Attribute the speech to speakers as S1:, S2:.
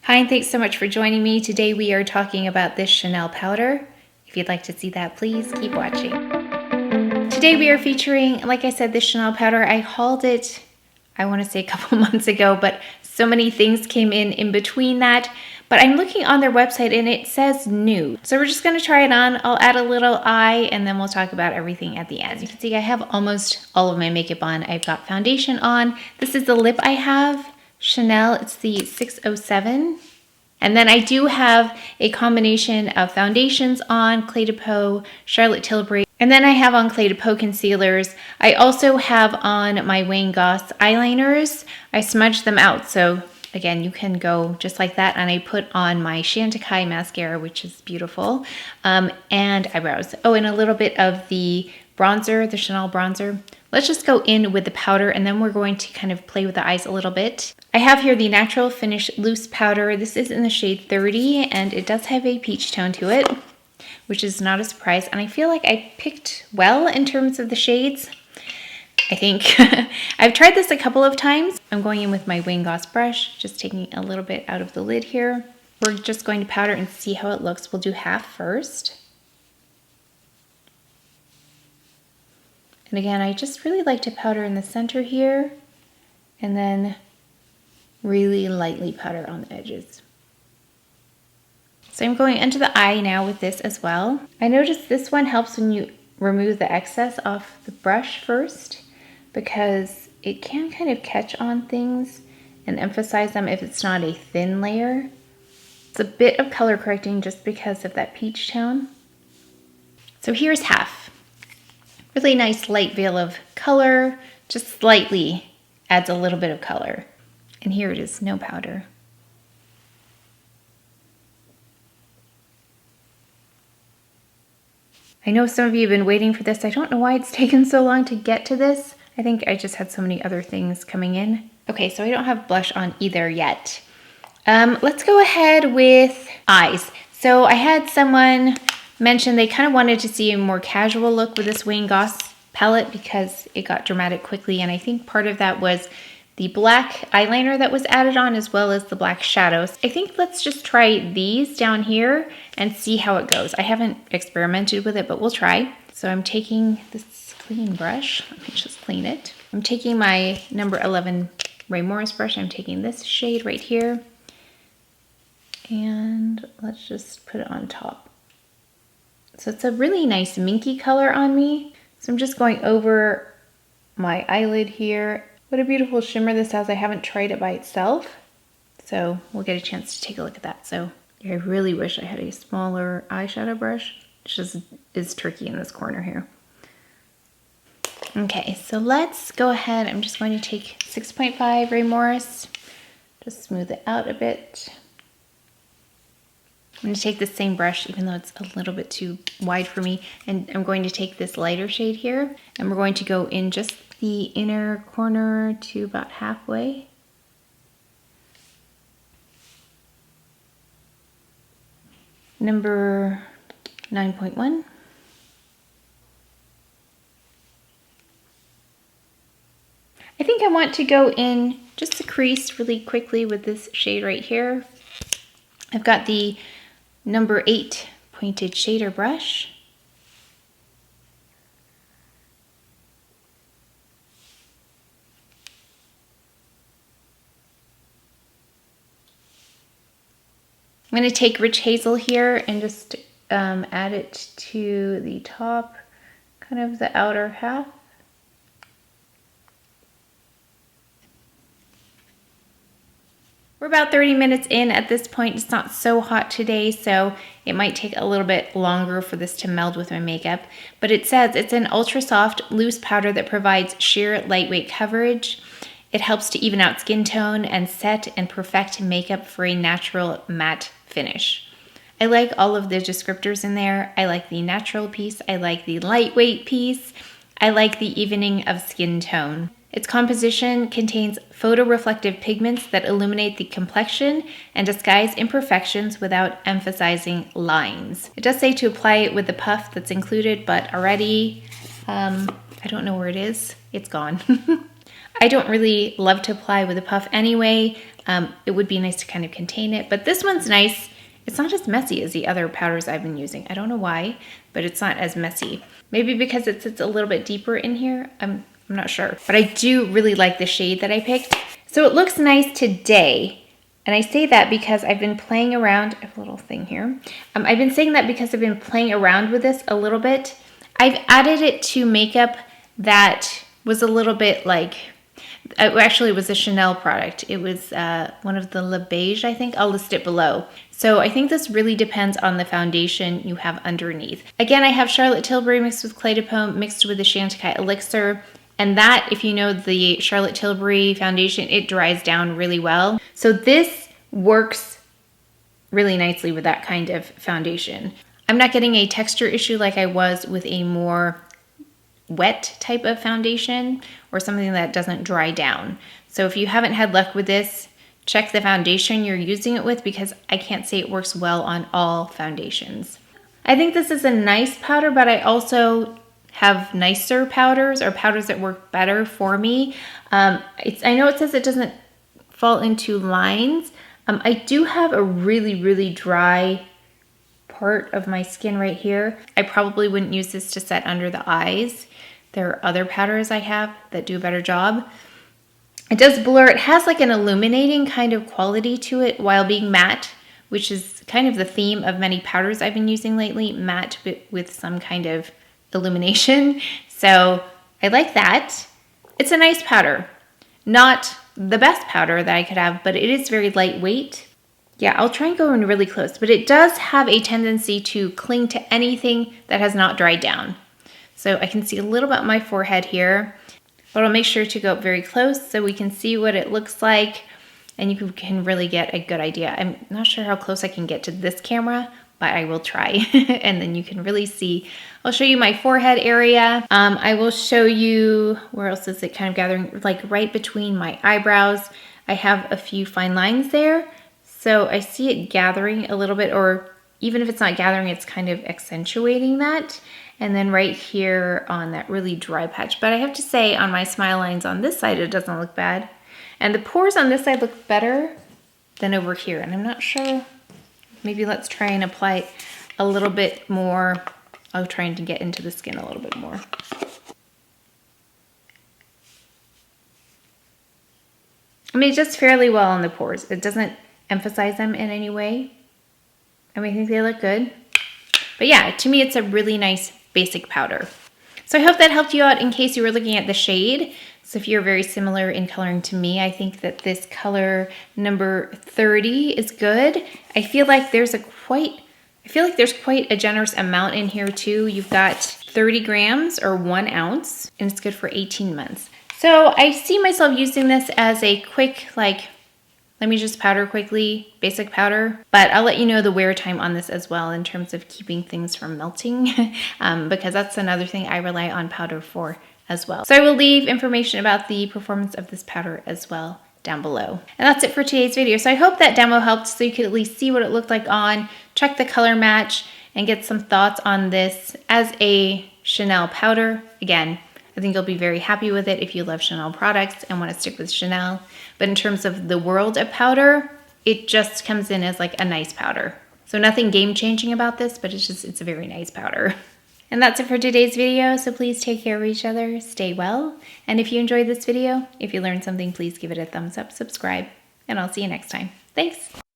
S1: Hi, and thanks so much for joining me. Today we are talking about this Chanel powder. If you'd like to see that, please keep watching. Today we are featuring, like I said, this Chanel powder. I hauled it, I want to say a couple months ago, but so many things came in between that. But I'm looking on their website and it says new. So we're just going to try it on. I'll add a little eye and then we'll talk about everything at the end. As you can see, I have almost all of my makeup on. I've got foundation on. This is the lip I have. Chanel, it's the 607. And then I do have a combination of foundations on, Clé de Peau, Charlotte Tilbury, and then I have on Clé de Peau concealers. I also have on my Wayne Goss eyeliners. I smudged them out, so again, you can go just like that. And I put on my Chantecaille mascara, which is beautiful, and eyebrows. Oh, and a little bit of the bronzer, the Chanel bronzer. Let's just go in with the powder and then we're going to kind of play with the eyes a little bit. I have here the Natural Finish Loose Powder. This is in the shade 30 and it does have a peach tone to it, which is not a surprise. And I feel like I picked well in terms of the shades, I think. I've tried this a couple of times. I'm going in with my Wayne Goss brush, just taking a little bit out of the lid here. We're just going to powder and see how it looks. We'll do half first. And again, I just really like to powder in the center here and then really lightly powder on the edges. So I'm going into the eye now with this as well. I noticed this one helps when you remove the excess off the brush first because it can kind of catch on things and emphasize them if it's not a thin layer. It's a bit of color correcting just because of that peach tone. So here's half. Really nice light veil of color, just slightly adds a little bit of color. And here it is, no powder. I know some of you have been waiting for this. I don't know why it's taken so long to get to this. I think I just had so many other things coming in. Okay, so I don't have blush on either yet. Let's go ahead with eyes. So I had someone mentioned they kind of wanted to see a more casual look with this Wayne Goss palette because it got dramatic quickly, and I think part of that was the black eyeliner that was added on as well as the black shadows. I think let's just try these down here and see how it goes. I haven't experimented with it, but we'll try. So I'm taking this clean brush. Let me just clean it. I'm taking my number 11 Ray Morris brush. I'm taking this shade right here, and let's just put it on top. So it's a really nice minky color on me. So I'm just going over my eyelid here. What a beautiful shimmer this has. I haven't tried it by itself, so we'll get a chance to take a look at that. So I really wish I had a smaller eyeshadow brush. It just is tricky in this corner here. Okay, so let's go ahead. I'm just going to take 6.5 Ray Morris, just smooth it out a bit. I'm going to take the same brush, even though it's a little bit too wide for me, and I'm going to take this lighter shade here, and we're going to go in just the inner corner to about halfway. Number 9.1. I think I want to go in just the crease really quickly with this shade right here. I've got the number 8 pointed shader brush. I'm going to take Rich Hazel here and just add it to the top, kind of the outer half. We're about 30 minutes in at this point. It's not so hot today, so it might take a little bit longer for this to meld with my makeup. But it says it's an ultra soft, loose powder that provides sheer, lightweight coverage. It helps to even out skin tone and set and perfect makeup for a natural matte finish. I like all of the descriptors in there. I like the natural piece. I like the lightweight piece. I like the evening of skin tone. Its composition contains photoreflective pigments that illuminate the complexion and disguise imperfections without emphasizing lines. It does say to apply it with the puff that's included, but already, I don't know where it is. It's gone. I don't really love to apply with a puff anyway. It would be nice to kind of contain it, but this one's nice. It's not as messy as the other powders I've been using. I don't know why, but it's not as messy. Maybe because it sits a little bit deeper in here. I'm not sure, but I do really like the shade that I picked. So it looks nice today. And I say that because I've been playing around, I have a little thing here. I've been saying that because I've been playing around with this a little bit. I've added it to makeup that was a little bit like, actually it was a Chanel product. It was one of the Le Beige, I think. I'll list it below. So I think this really depends on the foundation you have underneath. Again, I have Charlotte Tilbury mixed with Clé de Peau mixed with the Chantecaille Elixir. And that, if you know the Charlotte Tilbury foundation, it dries down really well. So this works really nicely with that kind of foundation. I'm not getting a texture issue like I was with a more wet type of foundation or something that doesn't dry down. So if you haven't had luck with this, check the foundation you're using it with, because I can't say it works well on all foundations. I think this is a nice powder, but I also have nicer powders or powders that work better for me. I know it says it doesn't fall into lines. I do have a really, really dry part of my skin right here. I probably wouldn't use this to set under the eyes. There are other powders I have that do a better job. It does blur. It has like an illuminating kind of quality to it while being matte, which is kind of the theme of many powders I've been using lately, matte with some kind of illumination. So I like that. It's a nice powder. Not the best powder that I could have, but it is very lightweight. Yeah, I'll try and go in really close, but it does have a tendency to cling to anything that has not dried down. So I can see a little bit on my forehead here, but I'll make sure to go up very close so we can see what it looks like and you can really get a good idea. I'm not sure how close I can get to this camera, but I will try. And then you can really see. I'll show you my forehead area. I will show you, where else is it kind of gathering? Like right between my eyebrows. I have a few fine lines there. So I see it gathering a little bit, or even if it's not gathering, it's kind of accentuating that. And then right here on that really dry patch. But I have to say on my smile lines on this side, it doesn't look bad. And the pores on this side look better than over here. And I'm not sure. Maybe let's try and apply it a little bit more. I'm trying to get into the skin a little bit more. I mean, it does fairly well on the pores. It doesn't emphasize them in any way. I mean, I think they look good. But yeah, to me, it's a really nice basic powder. So I hope that helped you out in case you were looking at the shade. So if you're very similar in coloring to me, I think that this color number 30 is good. I feel like there's quite a generous amount in here too. You've got 30 grams or 1 ounce, and it's good for 18 months. So I see myself using this as a quick, like, let me just powder quickly, basic powder. But I'll let you know the wear time on this as well in terms of keeping things from melting, because that's another thing I rely on powder for as well. So I will leave information about the performance of this powder as well down below. And that's it for today's video. So I hope that demo helped so you could at least see what it looked like on, check the color match, and get some thoughts on this as a Chanel powder. Again, I think you'll be very happy with it if you love Chanel products and want to stick with Chanel. But in terms of the world of powder, it just comes in as like a nice powder. So nothing game-changing about this, but it's a very nice powder. And that's it for today's video, so please take care of each other, stay well, and if you enjoyed this video, if you learned something, please give it a thumbs up, subscribe, and I'll see you next time. Thanks!